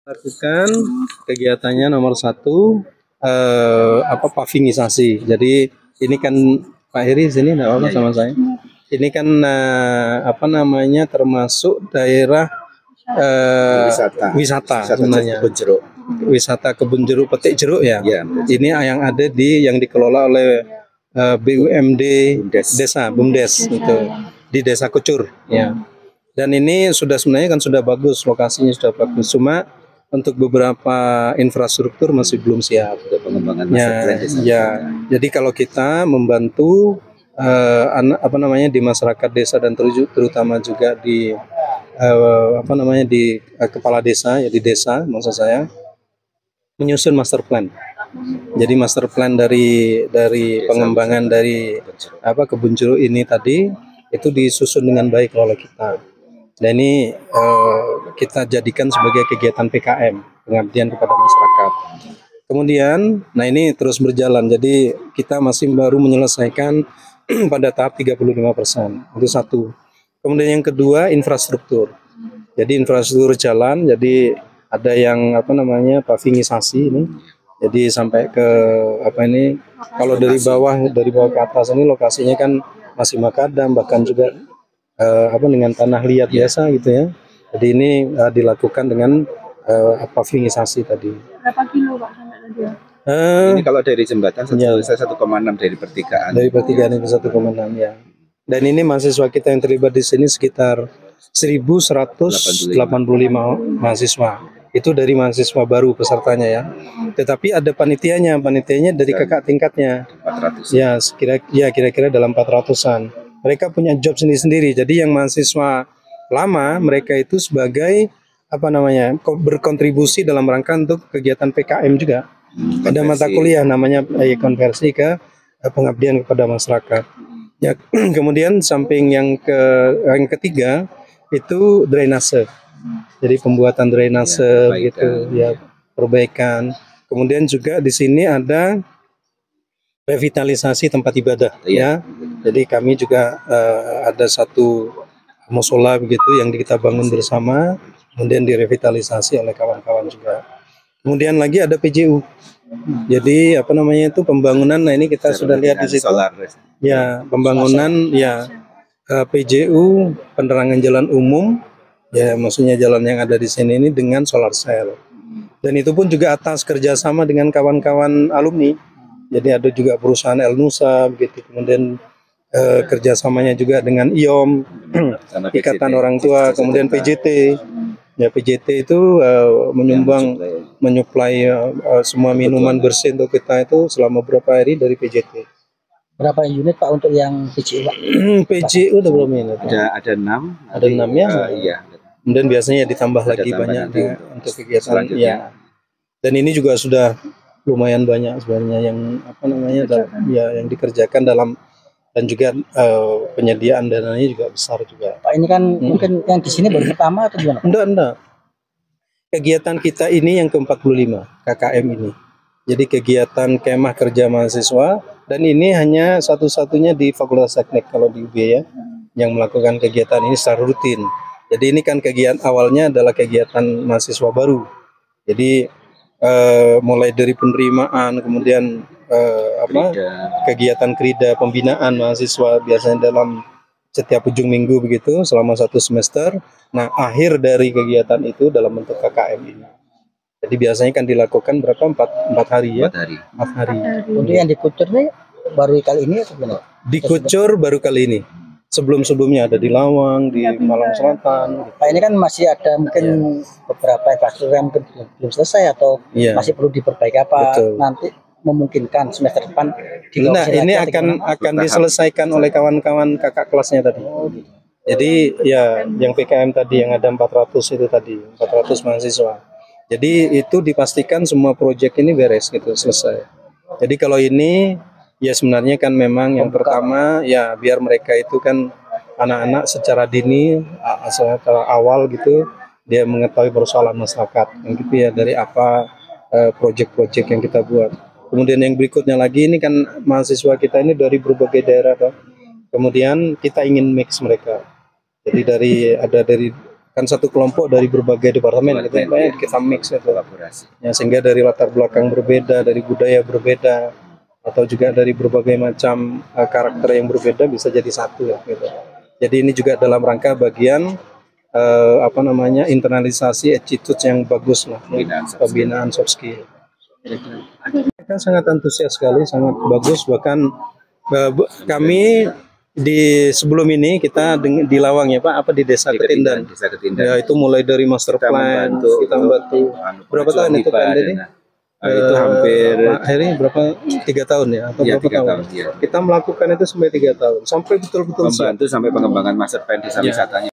Lakukan kegiatannya nomor satu pavingisasi. Jadi ini kan Pak Heri sini enggak apa sama saya. Ini kan termasuk daerah wisata sebenarnya. Wisata kebun jeruk, petik jeruk ya. Ini yang ada yang dikelola oleh BUMD desa BUMDes itu di Desa Kucur ya. Dan ini sebenarnya sudah bagus, lokasinya sudah bagus, cuma untuk beberapa infrastruktur masih belum siap. Jadi kalau kita membantu di masyarakat desa dan terutama juga di kepala desa ya, di desa maksud saya, menyusun master plan. Jadi master plan dari pengembangan dari kebun jeruk ini tadi itu disusun dengan baik oleh kita. Dan ini kita jadikan sebagai kegiatan PKM, pengabdian kepada masyarakat. Kemudian, ini terus berjalan. Jadi kita masih baru menyelesaikan pada tahap 35%. Itu satu. Kemudian yang kedua, infrastruktur. Jadi infrastruktur jalan. Jadi ada yang pavingisasi ini. Jadi sampai ke kalau dari bawah ke atas ini lokasinya kan masih makadam, bahkan juga dengan tanah liat biasa gitu ya. Jadi ini dilakukan dengan pavingisasi tadi. Berapa kilo Pak sampai tadi? Ini kalau dari jembatan 1,6 dari pertigaan. Dari pertigaan itu 1,6 ya. Dan ini mahasiswa kita yang terlibat di sini sekitar 1.185 mahasiswa. Itu dari mahasiswa baru pesertanya ya. Tetapi ada panitianya dari kakak tingkatnya. 400. Ya kira-kira dalam 400-an. Mereka punya job sendiri-sendiri. Jadi yang mahasiswa lama mereka itu sebagai berkontribusi dalam rangka untuk kegiatan PKM juga. Ada mata kuliah namanya konversi ke pengabdian kepada masyarakat. Ya, kemudian samping yang ketiga itu drainase. Jadi pembuatan drainase perbaikan. Kemudian juga di sini ada revitalisasi tempat ibadah ya. Jadi kami juga ada satu musola begitu yang kita bangun bersama, kemudian direvitalisasi oleh kawan-kawan juga. Kemudian lagi ada PJU. Jadi pembangunan. Nah ini kita sudah lihat di situ. Ya, pembangunan PJU, penerangan jalan umum. Ya, maksudnya jalan yang ada di sini ini dengan solar cell. Dan itu pun juga atas kerjasama dengan kawan-kawan alumni. Jadi ada juga perusahaan El Nusa begitu. Kemudian kerjasamanya juga dengan IOM, Ikatan Orang Tua, kemudian PJT. Ya, PJT itu menyuplai semua minuman bersih untuk kita itu selama beberapa hari dari PJT. Berapa unit Pak untuk yang PJU Pak? PJU udah berapa unit? Ada 6. Ada 6 ya? Iya. Kemudian biasanya ditambah lagi banyak untuk kegiatan ya. Dan ini juga sudah lumayan banyak sebenarnya yang dikerjakan dan juga penyediaan dananya juga besar juga. Pak, ini kan mungkin yang di sini baru pertama atau gimana? Enggak. Kegiatan kita ini yang ke-45 KKM ini. Jadi kegiatan kemah kerja mahasiswa, dan ini hanya satu-satunya di Fakultas Teknik kalau di UB ya, yang melakukan kegiatan ini secara rutin. Jadi ini kan kegiatan awalnya adalah kegiatan mahasiswa baru. Jadi mulai dari penerimaan, kemudian kegiatan krida, pembinaan mahasiswa biasanya dalam setiap ujung minggu begitu selama 1 semester. Nah, akhir dari kegiatan itu dalam bentuk KKM ini. Jadi biasanya kan dilakukan berapa? 4 hari ya? 4 hari. Untuk yang di Kucur ini baru kali ini atau gimana? Di Kucur baru kali ini. Sebelum-sebelumnya ada di Lawang, di Malang Selatan. Pak, ini kan masih ada mungkin beberapa infrastruktur yang belum selesai atau masih perlu diperbaiki apa? Betul. Nanti memungkinkan semester depan ini akan diselesaikan oleh kawan-kawan kakak kelasnya tadi. Jadi ya yang PKM tadi yang ada 400 itu tadi, 400 mahasiswa. Jadi itu dipastikan semua proyek ini beres gitu, selesai. Jadi kalau ini ya sebenarnya kan memang yang pertama ya biar mereka itu kan anak-anak secara dini secara awal gitu dia mengetahui persoalan masyarakat gitu ya, dari apa proyek-proyek yang kita buat. Kemudian yang berikutnya lagi ini kan mahasiswa kita ini dari berbagai daerah, Pak. Kemudian kita ingin mix mereka. Jadi dari kan satu kelompok dari berbagai departemen gitu ya, Pak, ya, kita mix itu. Kolaborasi. Ya, sehingga dari latar belakang berbeda, dari budaya berbeda, atau juga dari berbagai macam karakter yang berbeda bisa jadi satu ya, gitu. Jadi ini juga dalam rangka bagian internalisasi attitude yang bagus lah, pembinaan soft skill. Mereka sangat antusias sekali, sangat bagus. Bahkan kami di sebelum ini kita di Lawang ya Pak, di Desa Ketindan. Desa Ketindan. Ya, itu mulai dari master plan, kita membantu. Berapa tahun itu Pak Heri? Itu hampir Pak Heri berapa? 3 tahun ya? Atau berapa tahun? Ya. Kita melakukan itu sampai 3 tahun, sampai betul-betul membantu sampai pengembangan master plan desa wisatanya.